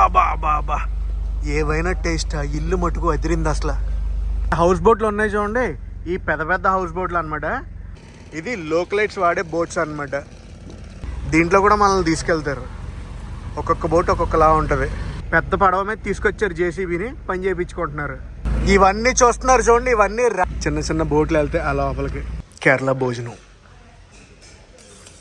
బాబా బాబా ఏవైనా టేస్ట్ ఇల్లు మటుకు అదిరింది అసలు. హౌస్ బోట్లు ఉన్నాయి చూడండి, ఈ పెద్ద పెద్ద హౌస్ బోట్లు అనమాట. ఇది లోకలైట్స్ వాడే బోట్స్ అనమాట. దీంట్లో కూడా మనల్ని తీసుకెళ్తారు. ఒక్కొక్క బోట్ ఒక్కొక్కలా ఉంటుంది. పెద్ద పడవ మీద తీసుకొచ్చారు జేసీబీని, పని చేయించుకుంటున్నారు. ఇవన్నీ చూస్తున్నారు చూడండి, ఇవన్నీ చిన్న చిన్న బోట్లు వెళ్తాయి ఆ లోపలికి. కేరళ భోజనం.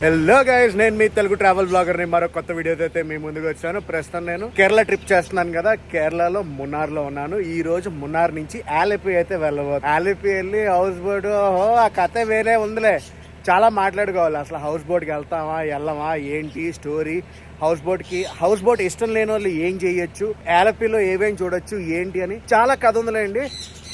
హలో గైస్, నేను మీ తెలుగు ట్రావెల్ బ్లాగర్ని మరో కొత్త వీడియోతో అయితే మీ ముందుకు వచ్చాను. ప్రస్తుతం నేను కేరళ ట్రిప్ చేస్తున్నాను కదా, కేరళలో మున్నార్లో ఉన్నాను. ఈ రోజు మున్నార్ నుంచి ఆలపి అయితే వెళ్ళబోతుంది. ఆలపి వెళ్ళి హౌస్ బోట్, ఆ కథ వేరే ఉందిలే, చాలా మాట్లాడుకోవాలి. అసలు హౌస్ బోట్కి వెళ్తామా వెళ్ళమా, ఏంటి స్టోరీ, హౌస్ బోట్ ఇష్టం లేని వాళ్ళు ఏం చేయొచ్చు, ఆలపిలో ఏమేం చూడొచ్చు ఏంటి అని చాలా కథ ఉందిలేండి.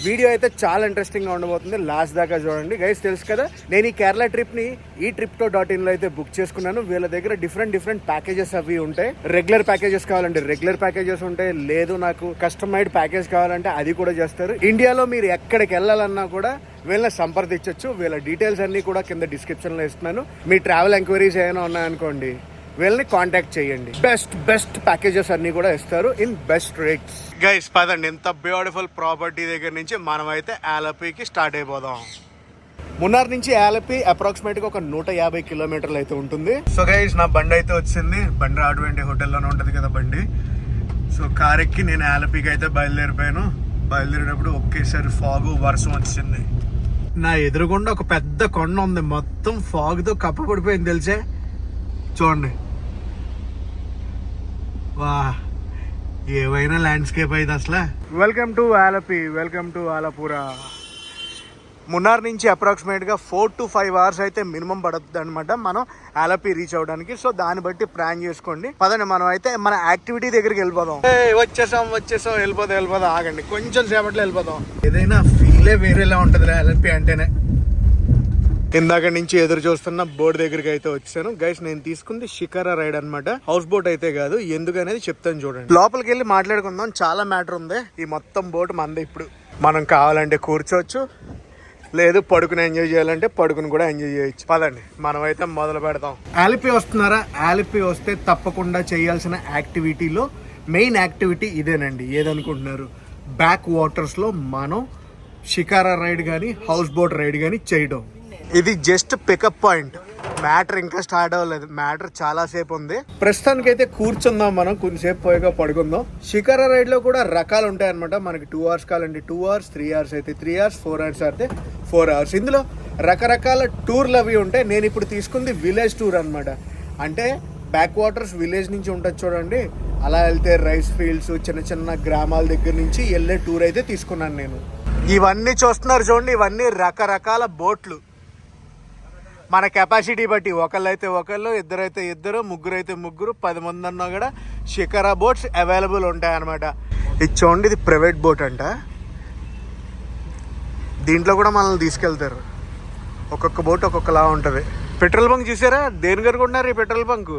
వీడియో అయితే చాలా ఇంట్రెస్టింగ్ గా ఉండబోతుంది, లాస్ట్ దాకా చూడండి. గైస్ తెలుసు కదా, నేను ఈ కేరళ ట్రిప్ ని ఈ tripto.in లో అయితే బుక్ చేసుకున్నాను. వీళ్ళ దగ్గర డిఫరెంట్ ప్యాకేజెస్ అవి ఉంటాయి. రెగ్యులర్ ప్యాకేజెస్ కావాలంటే రెగ్యులర్ ప్యాకేజెస్ ఉంటాయి, లేదు నాకు కస్టమైడ్ ప్యాకేజ్ కావాలంటే అది కూడా చేస్తారు. ఇండియాలో మీరు ఎక్కడికి వెళ్ళాలన్నా కూడా వీళ్ళని సంప్రదించవచ్చు. వీళ్ళ డీటెయిల్స్ అన్ని కూడా కింద డిస్క్రిప్షన్ లో ఇస్తున్నాను. మీ ట్రావెల్ ఎంక్వైరీస్ ఏమైనా ఉన్నాయనుకోండి, వీళ్ళని కాంటాక్ట్ చేయండి. బెస్ట్ ప్యాకేజెస్ అన్ని కూడా ఇస్తారు ఇన్ బెస్ట్ రేట్స్. గైస్ పదండి, ఇంత బ్యూటిఫుల్ ప్రాపర్టీ దగ్గర నుంచి మనం అయితే ఆలపీకి స్టార్ట్ అయిపోదాం. మున్నార్ నుంచి ఆలపి అప్రాక్సిమేట్ గా ఒక 150 కిలోమీటర్లు అయితే ఉంటుంది. సో గైస్, నా బండి అయితే వచ్చింది. బండి రాటువంటి హోటల్లోనే ఉంటది కదా బండి. సో కార్ ఎక్కి నేను ఆలపీకి అయితే బయలుదేరిపోయాను. బయలుదేరినప్పుడు ఒకేసారి ఫాగ్, వర్షం వచ్చింది. నా ఎదురుగుండా ఒక పెద్ద కొండ ఉంది, మొత్తం ఫాగ్ తో కప్పబడిపోయింది తెలిసే. చూడండి, వా ఏవైనా ల్యాండ్స్కేప్ అయితే అసలు. Welcome to Alleppey, welcome to Alappuzha. Munnar నుంచి అప్రాక్సిమేట్గా 4 to 5 hours అయితే మినిమం పడుతుంది అనమాట మనం ఆలపి రీచ్ అవడానికి. సో దాన్ని బట్టి ప్లాన్ చేసుకోండి. పదండి, మనం అయితే మన యాక్టివిటీ దగ్గరికి వెళ్ళిపోదాం. వచ్చేసాం వెళ్ళిపోదాం. ఆగండి, కొంచెం సేపట్లో వెళ్ళిపోదాం. ఏదైనా ఫీలే వేరేలా ఉంటుంది ఆలపి అంటేనే. ఇందాక నుంచి ఎదురు చూస్తున్న బోర్డు దగ్గరికి అయితే వచ్చాను. గైస్, నేను తీసుకుంది షికారా రైడ్ అనమాట, హౌస్ బోట్ అయితే కాదు. ఎందుకనేది చెప్తాను చూడండి. లోపలికి వెళ్ళి మాట్లాడుకుందాం, చాలా మ్యాటర్ ఉంది. ఈ మొత్తం బోట్ మంది. ఇప్పుడు మనం కావాలంటే కూర్చోవచ్చు, లేదు పడుకుని ఎంజాయ్ చేయాలంటే పడుకుని కూడా ఎంజాయ్ చేయొచ్చు. పదండి, మనం అయితే మొదలు పెడతాం. ఆలపి వస్తున్నారా? ఆలపి వస్తే తప్పకుండా చేయాల్సిన యాక్టివిటీలో మెయిన్ యాక్టివిటీ ఇదేనండి. ఏదనుకుంటున్నారు? బ్యాక్ వాటర్స్ లో మనం షికారా రైడ్ కానీ హౌస్ బోట్ రైడ్ కానీ చేయడం. ఇది జస్ట్ పికప్ పాయింట్. మ్యాటర్ ఇంకా స్టార్ట్ అవ్వలేదు, మ్యాటర్ చాలా సేపు ఉంది. ప్రస్తుతానికి అయితే కూర్చుందాం, మనం కొంచెంసేపు పోయిగా పడుకుందాం. షికారా రైడ్ లో కూడా రకాలు ఉంటాయి అనమాట. మనకి 2 hours కావాలంటే 2 hours, 3 hours అయితే 3 hours, 4 hours అయితే 4 hours. ఇందులో రకరకాల టూర్లు అవి ఉంటాయి. నేను ఇప్పుడు తీసుకుంది విలేజ్ టూర్ అనమాట. అంటే బ్యాక్ వాటర్స్ విలేజ్ నుంచి ఉంటుంది చూడండి, అలా వెళ్తే రైస్ ఫీల్డ్స్, చిన్న చిన్న గ్రామాల దగ్గర నుంచి వెళ్ళే టూర్ అయితే తీసుకున్నాను నేను. ఇవన్నీ చూస్తున్నారు చూడండి, ఇవన్నీ రకరకాల బోట్లు. మన కెపాసిటీ బట్టి ఒకళ్ళైతే ఒకళ్ళు, ఇద్దరైతే ఇద్దరు, ముగ్గురైతే ముగ్గురు, 10 మంది అన్నా కూడా షికారా బోట్స్ అవైలబుల్ ఉంటాయి అనమాట. ఇది చూడండి, ఇది ప్రైవేట్ బోట్ అంట. దీంట్లో కూడా మనల్ని తీసుకెళ్తారు. ఒక్కొక్క బోట్ ఒక్కొక్కలా ఉంటుంది. పెట్రోల్ బంక్ చూసారా? దేని కనుకుంటున్నారు ఈ పెట్రోల్ బంక్?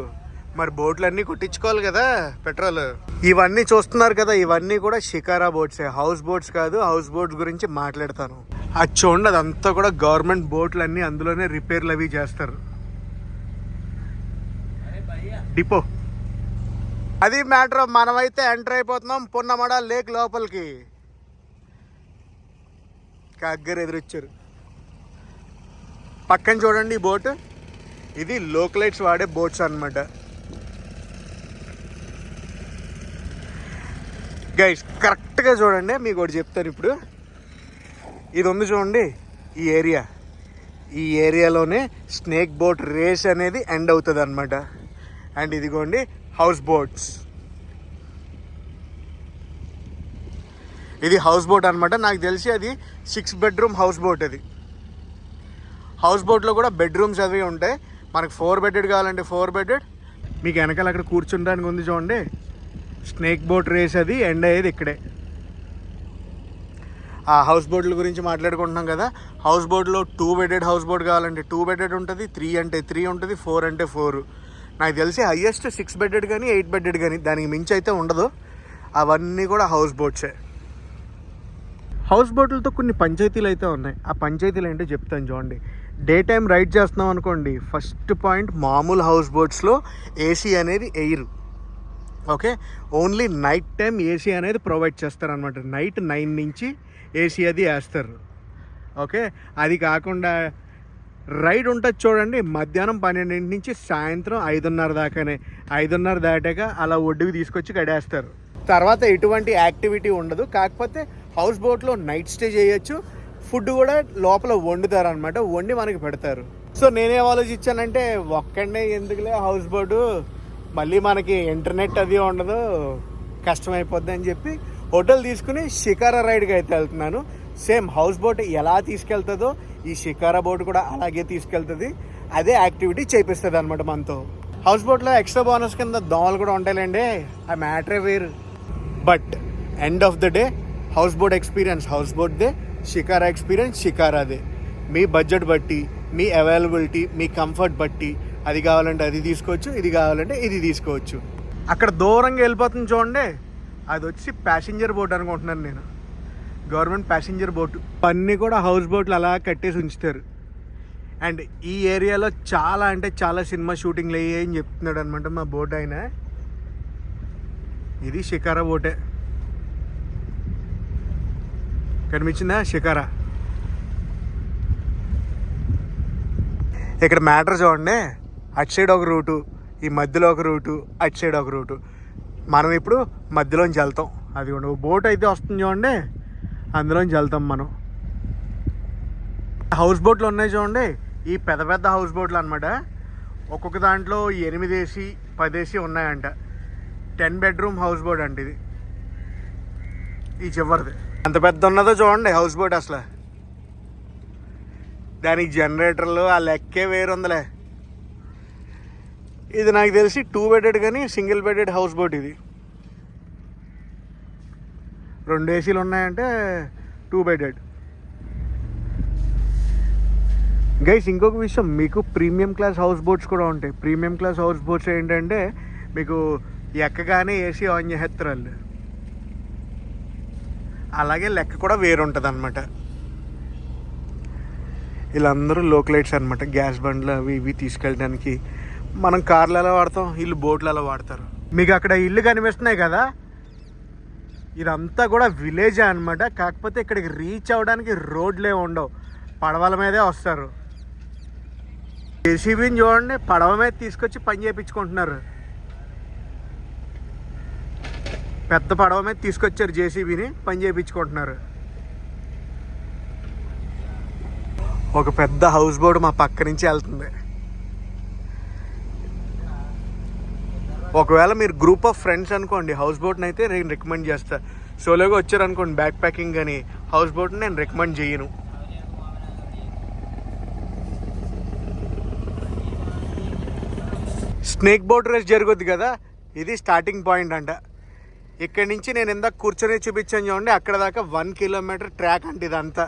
మరి బోట్లు అన్నీ కొట్టించుకోవాలి కదా పెట్రోల్. ఇవన్నీ చూస్తున్నారు కదా, ఇవన్నీ కూడా షికారా బోట్సే, హౌస్ బోట్స్ కాదు. హౌస్ బోట్స్ గురించి మాట్లాడతాను. అది చూడండి, అదంతా కూడా గవర్నమెంట్ బోట్లు అన్నీ, అందులోనే రిపేర్లు అవి చేస్తారు. డిపో అది మ్యాటర్. మనమైతే ఎంటర్ అయిపోతున్నాం పున్నమడ లేక్ లోపలికి. కాగ్గర ఎదురొచ్చారు. పక్కన చూడండి ఈ బోట్, ఇది లోకలైట్స్ వాడే బోట్స్ అనమాట. గైస్ కరెక్ట్గా చూడండి, మీకు ఒకటి చెప్తాను ఇప్పుడు. ఇది ఉంది చూడండి, ఈ ఏరియాలోనే స్నేక్ బోట్ రేస్ అనేది ఎండ్ అవుతుంది అనమాట. అండ్ ఇదిగోండి హౌస్ బోట్స్. ఇది హౌస్ బోట్ అనమాట. నాకు తెలిసి అది 6 bedroom హౌస్ బోట్. అది హౌస్ బోట్లో కూడా బెడ్రూమ్స్ అవి ఉంటాయి. మనకు 4 bedded కావాలంటే 4 bedded. మీకు వెనకాల అక్కడ కూర్చుంటానికి ఉంది చూడండి, స్నేక్ బోట్ రేస్ అది ఎండ్ అయ్యేది ఇక్కడే. ఆ హౌస్ బోట్ల గురించి మాట్లాడుకుంటున్నాం కదా. హౌస్ బోట్లో 2 bedded హౌస్ బోట్ కావాలంటే 2 bedded ఉంటుంది, 3 అంటే 3 ఉంటుంది, 4 అంటే 4. నాకు తెలిసి హైయెస్ట్ 6 bedded కానీ 8 bedded కానీ, దానికి మించి అయితే ఉండదు. అవన్నీ కూడా హౌస్ బోట్సే. హౌస్ బోట్లతో కొన్ని పంచాయతీలు అయితే ఉన్నాయి. ఆ పంచాయతీలు ఏంటో చెప్తాను చూడండి. డే టైం రైడ్ చేస్తున్నాం అనుకోండి, ఫస్ట్ పాయింట్, మామూలు హౌస్ బోట్స్లో ఏసీ అనేది air. Okay, only night time AC అనేది ప్రొవైడ్ చేస్తారనమాట. నైట్ 9 నుంచి ఏసీ అది వేస్తారు. ఓకే, అది కాకుండా రైడ్ ఉంటుంది చూడండి, మధ్యాహ్నం 12 నుంచి సాయంత్రం 5:30 దాకానే. 5:30 దాటాక అలా ఒడ్డుకి తీసుకొచ్చి కడేస్తారు. తర్వాత ఎటువంటి యాక్టివిటీ ఉండదు. కాకపోతే హౌస్ బోట్లో నైట్ స్టే చేయొచ్చు. ఫుడ్ కూడా లోపల వండుతారు అనమాట, వండి మనకి పెడతారు. సో నేనేం ఆలోచించానంటే, ఒక్కడే ఎందుకులే హౌస్ బోటు, మళ్ళీ మనకి ఇంటర్నెట్ అది ఉండదు, కష్టమైపోద్ది అని చెప్పి హోటల్ తీసుకుని షికారా రైడ్కి అయితే వెళ్తున్నాను. సేమ్ హౌస్ బోట్ ఎలా తీసుకెళ్తుందో ఈ షికారా బోట్ కూడా అలాగే తీసుకెళ్తుంది. అదే యాక్టివిటీ చేపిస్తుంది అనమాట మనతో. హౌస్ బోట్లో ఎక్స్ట్రా బోనస్ కింద దోమలు కూడా ఉంటాయిలేండి, ఆ మ్యాటరే వేరు. But end of the day house boat experience house బోట్దే, షికారా ఎక్స్పీరియన్స్ షికారాదే. మీ బడ్జెట్ బట్టి, మీ అవైలబిలిటీ, మీ కంఫర్ట్ బట్టి అది కావాలంటే అది తీసుకోవచ్చు, ఇది కావాలంటే ఇది తీసుకోవచ్చు. అక్కడ దూరంగా వెళ్ళిపోతుంది చూడండి, అది వచ్చి ప్యాసింజర్ బోట్ అనుకుంటున్నాను నేను, గవర్నమెంట్ ప్యాసింజర్ బోటు. అన్నీ కూడా హౌస్ బోట్లు అలా కట్టేసి ఉంచుతారు. అండ్ ఈ ఏరియాలో చాలా అంటే చాలా సినిమా షూటింగ్లు అయ్యాయని చెప్తున్నాడు అనమాట మా బోట్ ఆయన. ఇది షికారా బోటే, కనిపించిందా షికారా. ఇక్కడ మ్యాటర్ చూడండి, అటు సైడ్ ఒక రూటు, ఈ మధ్యలో ఒక రూటు, అటు సైడ్ ఒక రూటు. మనం ఇప్పుడు మధ్యలోంచి వెళ్తాం. అది బోట్ అయితే వస్తుంది చూడండి, అందులోంచి వెళ్తాం మనం. హౌస్ బోట్లు ఉన్నాయి చూడండి, ఈ పెద్ద పెద్ద హౌస్ బోట్లు అనమాట. ఒక్కొక్క దాంట్లో 8 ఏసీ 10 ఏసీ ఉన్నాయంట. 10 బెడ్రూమ్ హౌస్ బోట్ అంటే ఇది. ఈ చివరిది ఎంత పెద్ద ఉన్నదో చూడండి హౌస్ బోట్. అసలు దానికి జనరేటర్లు ఆ లెక్కే వేరుందిలే. ఇది నాకు తెలిసి 2 బెడెడ్ కానీ సింగిల్ బెడెడ్ హౌస్ బోట్ ఇది. 2 ఏసీలు ఉన్నాయంటే 2 బెడెడ్. గైస్ ఇంకొక విషయం, మీకు ప్రీమియం క్లాస్ హౌస్ బోట్స్ కూడా ఉంటాయి. ప్రీమియం క్లాస్ హౌస్ బోట్స్ ఏంటంటే మీకు ఎక్కగానే ఏసీ ఆన్ చేస్తారు వాళ్ళు. అలాగే లెక్క కూడా వేరుంటుంది అనమాట. వీళ్ళందరూ లోకలైట్స్ అనమాట, గ్యాస్ బండ్లు అవి ఇవి తీసుకెళ్ళడానికి. మనం కార్లు ఎలా వాడతాం, వీళ్ళు బోట్లు ఎలా వాడతారు. మీకు అక్కడ ఇల్లు కనిపిస్తున్నాయి కదా, ఇదంతా కూడా విలేజే అనమాట. కాకపోతే ఇక్కడికి రీచ్ అవ్వడానికి రోడ్లే ఉండవు, పడవల మీదే వస్తారు. జేసీబీని చూడండి, పడవ మీద తీసుకొచ్చి పని చేయించుకుంటున్నారు. పెద్ద పడవ మీద తీసుకొచ్చారు జేసీబీని, పని చేయించుకుంటున్నారు. ఒక పెద్ద హౌస్ బోట్ మా పక్క నుంచి వెళ్తుంది. ఒకవేళ మీరు గ్రూప్ ఆఫ్ ఫ్రెండ్స్ అనుకోండి, హౌస్ బోట్ని అయితే నేను రికమెండ్ చేస్తాను. సోలోగా వచ్చారనుకోండి బ్యాక్ ప్యాకింగ్ అని, హౌస్ బోట్ని నేను రికమెండ్ చేయను. స్నేక్ బోట్ రేస్ జరుగుద్ది కదా, ఇది స్టార్టింగ్ పాయింట్ అంట. ఇక్కడి నుంచి నేను ఇందాక కూర్చొని చూపించాను చూడండి, అక్కడ దాకా 1 కిలోమీటర్ ట్రాక్ అంటే ఇదంతా.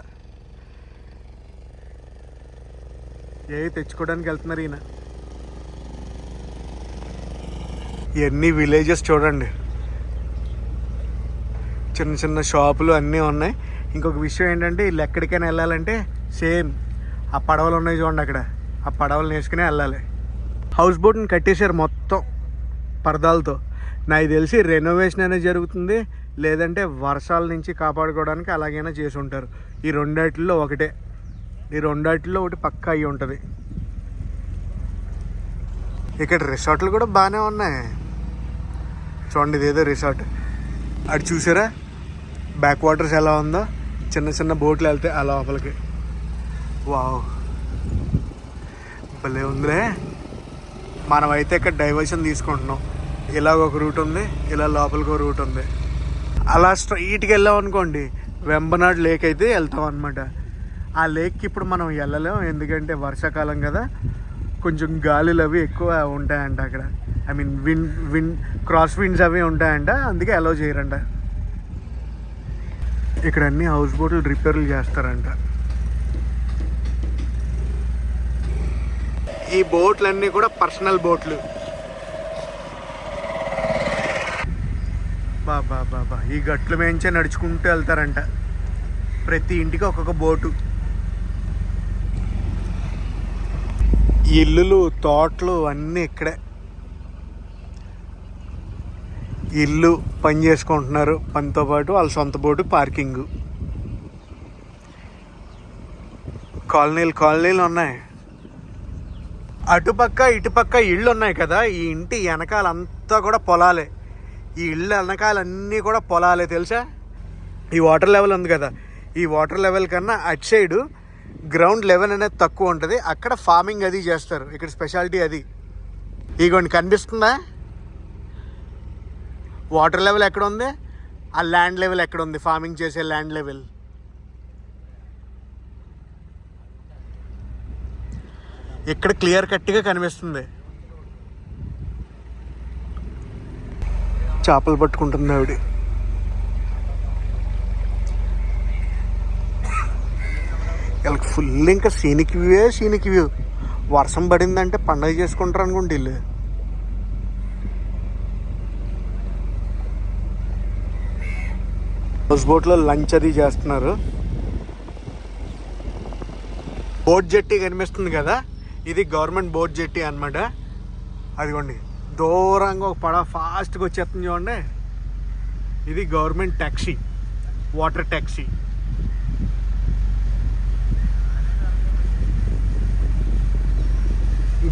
తెచ్చుకోవడానికి వెళ్తున్నారు ఈయన. ఇవన్నీ విలేజెస్ చూడండి, చిన్న చిన్న షాపులు అన్నీ ఉన్నాయి. ఇంకొక విషయం ఏంటంటే, వీళ్ళు ఎక్కడికైనా వెళ్ళాలంటే సేమ్ ఆ పడవలు ఉన్నాయి చూడండి, అక్కడ ఆ పడవలు వేసుకునే వెళ్ళాలి. హౌస్ బోట్ని కట్టేశారు మొత్తం పరదాలతో. నాకు తెలిసి రెనోవేషన్ అనేది జరుగుతుంది, లేదంటే వర్షాల నుంచి కాపాడుకోవడానికి అలాగైనా చేసి ఉంటారు. ఈ రెండాటిల్లో ఒకటే, ఈ రెండాటిల్లో ఒకటి పక్కా అయ్యి ఉంటుంది. ఇక్కడ రిసార్ట్లు కూడా బాగానే ఉన్నాయి చూడండి. ఇదేదో రిసార్ట్, అటు చూసారా బ్యాక్ వాటర్స్ ఎలా ఉందో, చిన్న చిన్న బోట్లు వెళ్తాయి ఆ లోపలికి. వావ్, భలే ఉందిలే. మనమైతే ఇక్కడ డైవర్షన్ తీసుకుంటున్నాం. ఇలాగ ఒక రూట్ ఉంది, ఇలా లోపలికి ఒక రూట్ ఉంది. అలా స్ట్రైట్కి వెళ్ళాం అనుకోండి, వెంబనాడ్ లేక్ అయితే వెళ్తాం అనమాట. ఆ లేక్కి ఇప్పుడు మనం వెళ్ళలేం, ఎందుకంటే వర్షాకాలం కదా, కొంచెం గాలులు అవి ఎక్కువ ఉంటాయంట అక్కడ. I mean wind cross winds అవి ఉంటాయంట, అందుకే అలౌ చేయరంట. ఇక్కడ అన్ని హౌస్ బోట్లు రిపేర్లు చేస్తారంట. ఈ బోట్లన్నీ కూడా పర్సనల్ బోట్లు. బాబా బాబా, ఈ గట్లు మేంచే నడుచుకుంటూ వెళ్తారంట. ప్రతి ఇంటికి ఒక్కొక్క బోటు. ఇల్లులు తోటలు అన్నీ ఇక్కడే. ఇల్లు పని చేసుకుంటున్నారు, పనితో పాటు వాళ్ళ సొంత బోటు పార్కింగ్. కాలనీలు ఉన్నాయి. అటుపక్క ఇటుపక్క ఇళ్ళు ఉన్నాయి కదా, ఈ ఇంటి వెనకాలంతా కూడా పొలాలే. ఈ ఇళ్ళు వెనకాలన్నీ కూడా పొలాలే తెలుసా. ఈ వాటర్ లెవెల్ ఉంది కదా, ఈ వాటర్ లెవెల్ కన్నా అటు సైడు గ్రౌండ్ లెవెల్ అనేది తక్కువ ఉంటుంది. అక్కడ ఫార్మింగ్ అది చేస్తారు. ఇక్కడ స్పెషాలిటీ అది. ఇగోండి కనిపిస్తుందా వాటర్ లెవెల్ ఎక్కడ ఉంది, ఆ ల్యాండ్ లెవెల్ ఎక్కడ ఉంది, ఫార్మింగ్ చేసే ల్యాండ్ లెవెల్. ఇక్కడ క్లియర్ కట్గా కనిపిస్తుంది. చేపలు పట్టుకుంటుంది ఆవిడ. వీళ్ళకి ఫుల్ ఇంకా సీనిక్ వ్యూ. వర్షం పడిందంటే పండగ చేసుకుంటారు అనుకుంటే వీళ్ళు. హౌస్ బోట్లో లంచ్ అది చేస్తున్నారు. బోట్ జెట్టి కనిపిస్తుంది కదా, ఇది గవర్నమెంట్ బోట్ జెట్టి అనమాట. అదిగోండి దూరంగా ఒక పడవ ఫాస్ట్గా వచ్చేస్తుంది చూడండి, ఇది government taxi, water taxi.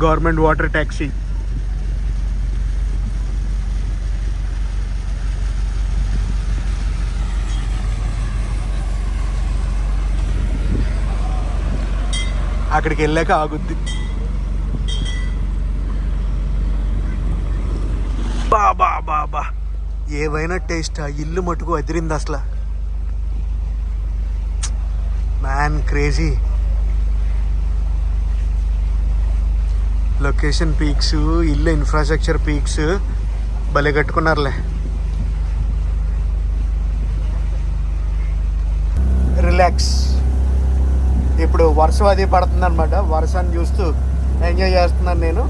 Government water taxi. అక్కడికి వెళ్ళాక ఆగుద్ది. బాబా ఏవైనా టేస్ట్. ఆ ఇల్లు మటుకు అదిరింది అసలు. Man crazy. లొకేషన్ పీక్స్, ఇల్లు ఇన్ఫ్రాస్ట్రక్చర్ పీక్స్ భలే కట్టుకున్నారులే. రిలాక్స్. ఇప్పుడు వర్షం అది పడుతుంది అనమాట. వర్షాన్ని చూస్తూ ఎంజాయ్ చేస్తున్నాను నేను.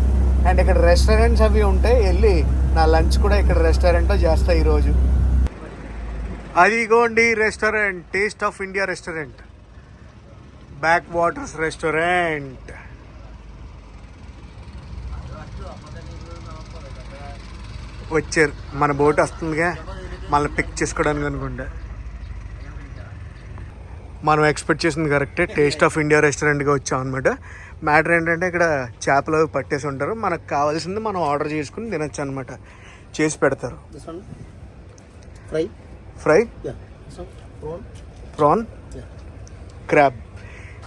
అండ్ ఇక్కడ రెస్టారెంట్స్ అవి ఉంటాయి, వెళ్ళి నా లంచ్ కూడా ఇక్కడ రెస్టారెంట్లో చేస్తా ఈరోజు. అదిగోండి restaurant, taste of India restaurant, back waters restaurant. వచ్చారు, మన బోట్ వస్తుందిగా, మళ్ళీ పిక్ చేసుకోవడానికి అనుకుంటా. మనం ఎక్స్పెక్ట్ చేసింది కరెక్టే, టేస్ట్ ఆఫ్ ఇండియా రెస్టారెంట్గా వచ్చాం అనమాట. మ్యాటర్ ఏంటంటే ఇక్కడ చేపలు పట్టేసి ఉంటారు, మనకు కావాల్సింది మనం ఆర్డర్ చేసుకుని తినచ్చు అనమాట. చేసి పెడతారు. ఫ్రై, ప్రాన్, క్రాబ్,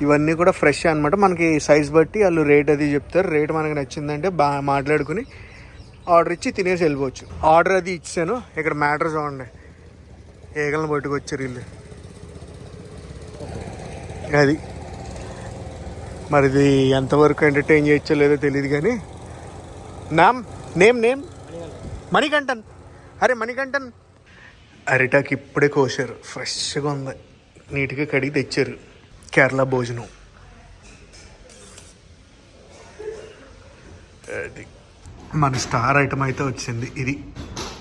ఇవన్నీ కూడా ఫ్రెష్ అనమాట. మనకి సైజ్ బట్టి వాళ్ళు రేట్ అది చెప్తారు. రేట్ మనకి నచ్చిందంటే బాగా మాట్లాడుకుని ఆర్డర్ ఇచ్చి తినేసి వెళ్ళిపోవచ్చు. ఆర్డర్ అది ఇచ్చాను. ఇక్కడ మ్యాటర్ చూడండి, ఈగలను పట్టుకొచ్చారు వీళ్ళు. అది మరి ఇది ఎంతవరకు ఎంటర్టైన్ చేయొచ్చో లేదో తెలియదు కానీ. నేమ్ మణికంఠన్. అరే మణికంఠన్. అరిటాకి ఇప్పుడే కోసారు, ఫ్రెష్గా ఉంది, నీట్గా కడిగి తెచ్చారు. కేరళ భోజనం. అది మన స్టార్ ఐటమ్ అయితే వచ్చింది. ఇది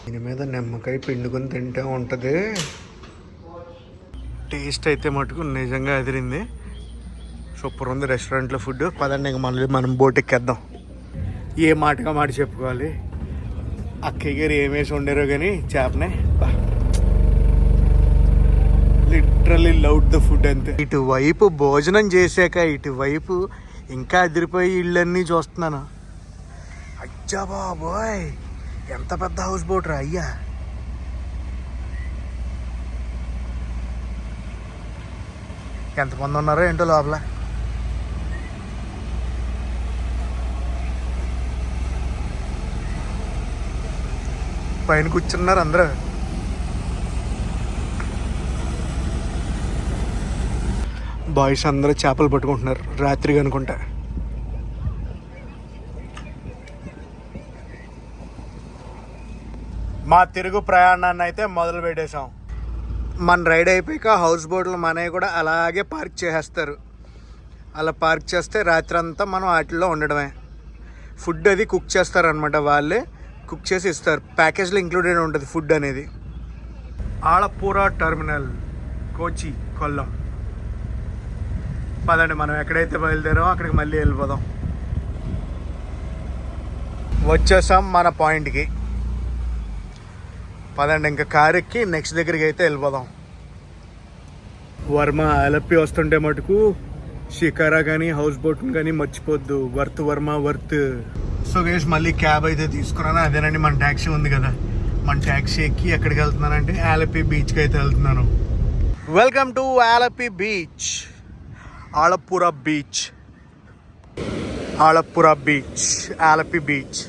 దీని మీద నిమ్మకాయ పిండుకొని తింటే ఉంటుంది. టేస్ట్ అయితే మటుకు నిజంగా ఎదిరింది. సూపర్ ఉంది రెస్టారెంట్లో ఫుడ్. పదండి ఇంక మళ్ళీ మనం బోట్ ఎక్కేద్దాం. ఏ మాటగా మాట చెప్పుకోవాలి, అక్కయ్య గారు ఏమేసి వండారో కానీ చేపనే లిటరల్లీ లవ్ ద ఫుడ్ అంతే. ఇటువైపు భోజనం చేశాక ఇటువైపు ఇంకా అదిరిపోయి ఇళ్ళన్నీ చూస్తున్నాను. అచ్చా బాబోయ్, ఎంత పెద్ద హౌస్ బోట్ రా అయ్యా. ఎంతమంది ఉన్నారో ఏంటో లోపల. పైన కూర్చున్నారు అందరూ. బాయ్స్ అందరూ చేపలు పట్టుకుంటున్నారు, రాత్రికి అనుకుంటా. మా తిరుగు ప్రయాణాన్ని అయితే మొదలు పెట్టేశాం. మన రైడ్ అయిపోయాక హౌస్ బోట్లు మనవి కూడా అలాగే పార్క్ చేసేస్తారు. అలా పార్క్ చేస్తే రాత్రి అంతా మనం వాటిల్లో ఉండడమే. ఫుడ్ అది కుక్ చేస్తారనమాట, వాళ్ళే కుక్ చేసి ఇస్తారు. ప్యాకేజ్లో ఇంక్లూడెడ్ ఉంటుంది ఫుడ్ అనేది. ఆలపూర టెర్మినల్, కోచి, కొల్లం. పదండి మనం ఎక్కడైతే బయలుదేరామో అక్కడికి మళ్ళీ వెళ్ళిపోదాం. వచ్చేసాం మన పాయింట్కి. పదండి ఇంకా కార్ ఎక్కి నెక్స్ట్ దగ్గరికి అయితే వెళ్ళిపోదాం. వర్మ ఆలప్పి వస్తుంటే మటుకు షికారా కానీ హౌస్ బోట్ని కానీ మర్చిపోద్దు. వర్త్ వర్మ వర్త్. సో గైస్ మళ్ళీ క్యాబ్ అయితే తీసుకున్నాను. అదేనండి మన ట్యాక్సీ ఉంది కదా, మన ట్యాక్సీ ఎక్కి ఎక్కడికి వెళ్తున్నానంటే ఆలప్పి బీచ్కి అయితే వెళ్తున్నాను. Welcome to Alleppey beach, Alappuzha beach, Alappuzha beach, Alleppey beach.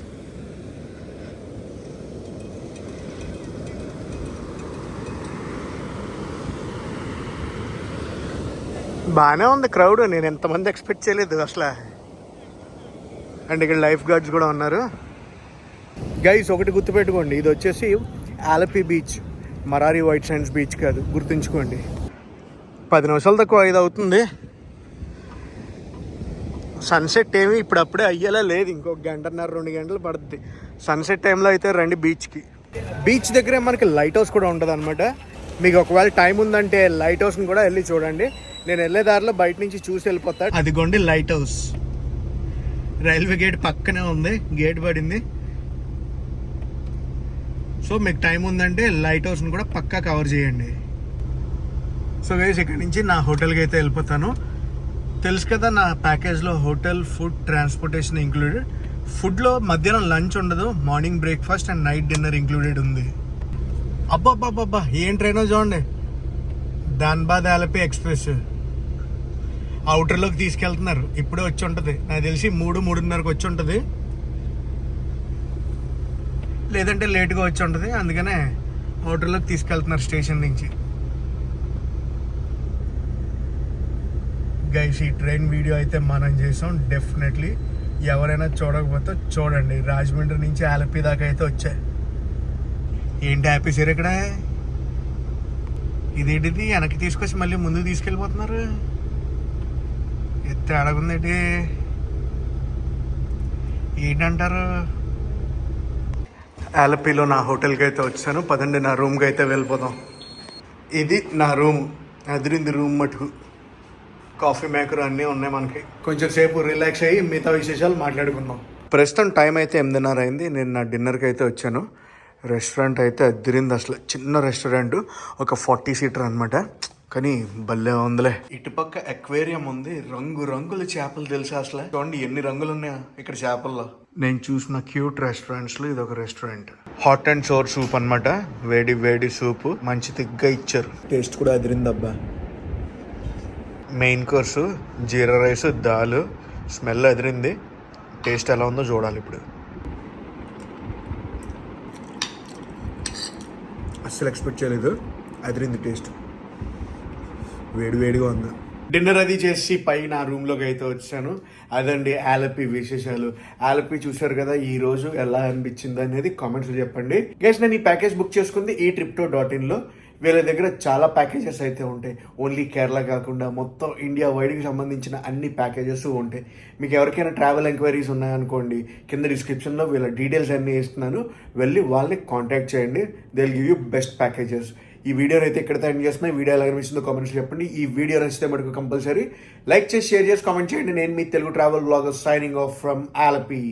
బాగానే ఉంది క్రౌడ్, నేను ఎంతమంది ఎక్స్పెక్ట్ చేయలేదు అసలు. అండ్ ఇక్కడ లైఫ్ గార్డ్స్ కూడా ఉన్నారు. గైస్ ఒకటి గుర్తుపెట్టుకోండి, ఇది వచ్చేసి ఆలప్పి beach, Marari white sands beach కాదు, గుర్తుంచుకోండి. 10 నిమిషాలు తక్కువ 5 అవుతుంది. సన్సెట్ ఏమి ఇప్పుడప్పుడే అయ్యేలా లేదు, ఇంకొక 1.5-2 గంటలు పడుతుంది. సన్సెట్ టైంలో అయితే రండి బీచ్కి. బీచ్ దగ్గరే మనకి లైట్ హౌస్ కూడా ఉంటుంది అనమాట. మీకు ఒకవేళ టైం ఉందంటే లైట్ హౌస్ని కూడా వెళ్ళి చూడండి. నేను వెళ్ళే దారిలో బయట నుంచి చూసి వెళ్ళిపోతా. అదిగోండి లైట్ హౌస్, రైల్వే గేట్ పక్కనే ఉంది, గేట్ పడింది. సో మీకు టైం ఉందంటే లైట్ హౌస్ని కూడా పక్కా కవర్ చేయండి. సో గైస్ ఇక్కడ నుంచి నా హోటల్కి అయితే వెళ్ళిపోతాను. తెలుసు కదా నా ప్యాకేజ్లో హోటల్, ఫుడ్, ట్రాన్స్పోర్టేషన్ ఇంక్లూడెడ్. ఫుడ్లో మధ్యాహ్నం లంచ్ ఉండదు, morning breakfast and night dinner included ఉంది. అబ్బాబ్బాబ్బా ఏం ట్రైనో చూడండి, ధన్బాద్ ఆలప్పి ఎక్స్ప్రెస్ అవుటర్లోకి తీసుకెళ్తున్నారు. ఇప్పుడే వచ్చి ఉంటుంది, నాకు తెలిసి 3-3:30కి వచ్చి ఉంటుంది, లేదంటే లేట్గా వచ్చి ఉంటుంది. అందుకనే అవుటర్లోకి తీసుకెళ్తున్నారు స్టేషన్ నుంచి. గైస్ ఈ ట్రైన్ వీడియో అయితే మనం చేసాం. డెఫినెట్లీ ఎవరైనా చూడకపోతే చూడండి. రాజమండ్రి నుంచి ఆలప్పి దాకా అయితే వచ్చాయి. ఏంటి ఆపేసారు ఇక్కడ? ఇదేంటిది వెనక్కి తీసుకొచ్చి మళ్ళీ ముందుకు తీసుకెళ్ళిపోతున్నారు, ఎత్తే అడగుందేంటి, ఏంటంటారు? ఆలప్పిలో నా హోటల్కి అయితే వచ్చాను. పదండి నా రూమ్కి అయితే వెళ్ళిపోదాం. ఇది నా రూమ్, అదిరింది రూమ్ మటుకు. కాఫీ మేకర్ అన్నీ ఉన్నాయి మనకి. కొంచెం సేపు రిలాక్స్ అయ్యి మిగతా విశేషాలు మాట్లాడుకుందాం. ప్రస్తుతం టైం అయితే 8:30 అయింది. నేను నా డిన్నర్కి అయితే వచ్చాను. రెస్టారెంట్ అయితే అదిరింది అసలు. చిన్న రెస్టారెంట్, ఒక 40 సీటర్ అనమాట, కానీ భలే ఉందిలే. ఇటుపక్క అక్వేరియం ఉంది, రంగుల చేపలు తెలుసా అసలు. చూడండి ఎన్ని రంగులు ఉన్నాయా ఇక్కడ చేపల్లో. నేను చూసిన క్యూట్ రెస్టారెంట్స్లో ఇది ఒక restaurant. Hot and sour soup అనమాట, వేడి వేడి సూప్, మంచి తిగ్గా ఇచ్చారు. టేస్ట్ కూడా అదిరింది అబ్బా. మెయిన్ కోర్సు జీరా రైస్, దాల్, స్మెల్ అదిరింది. టేస్ట్ ఎలా ఉందో చూడాలి ఇప్పుడు. అస్సలు ఎక్స్పెక్ట్ చేయలేదు, అదిరింది టేస్ట్, వేడివేడిగా ఉంది. డిన్నర్ అది చేసి పై నా రూమ్లోకి అయితే వచ్చాను. అదండి ఆలప్పి విశేషాలు. ఆలప్పి చూశారు కదా, ఈ రోజు ఎలా అనిపించింది అనేది కామెంట్స్లో చెప్పండి. గైస్ నేను ఈ ప్యాకేజ్ బుక్ చేసుకుంది ఈ ట్రిప్టో.inలో. వీళ్ళ దగ్గర చాలా ప్యాకేజెస్ అయితే ఉంటాయి, ఓన్లీ కేరళ కాకుండా మొత్తం ఇండియా వైడ్కి సంబంధించిన అన్ని ప్యాకేజెస్ ఉంటాయి. మీకు ఎవరికైనా ట్రావెల్ ఎంక్వైరీస్ ఉన్నాయనుకోండి, కింద డిస్క్రిప్షన్లో వీళ్ళ డీటెయిల్స్ అన్నీ ఇస్తున్నాను, వెళ్ళి వాళ్ళని కాంటాక్ట్ చేయండి. They will give you best packages. ఈ వీడియోని అయితే ఇక్కడితో ఎండ్ చేస్తున్నా. ఈ వీడియో ఎలా అనిపించిందో కామెంట్స్ చెప్పండి. ఈ వీడియో నచ్చితే మటుకు కంపల్సరీ లైక్ చేసి, షేర్ చేసి, కామెంట్ చేయండి. నేను మీ Telugu travel blogger signing off from ఆలప్పి.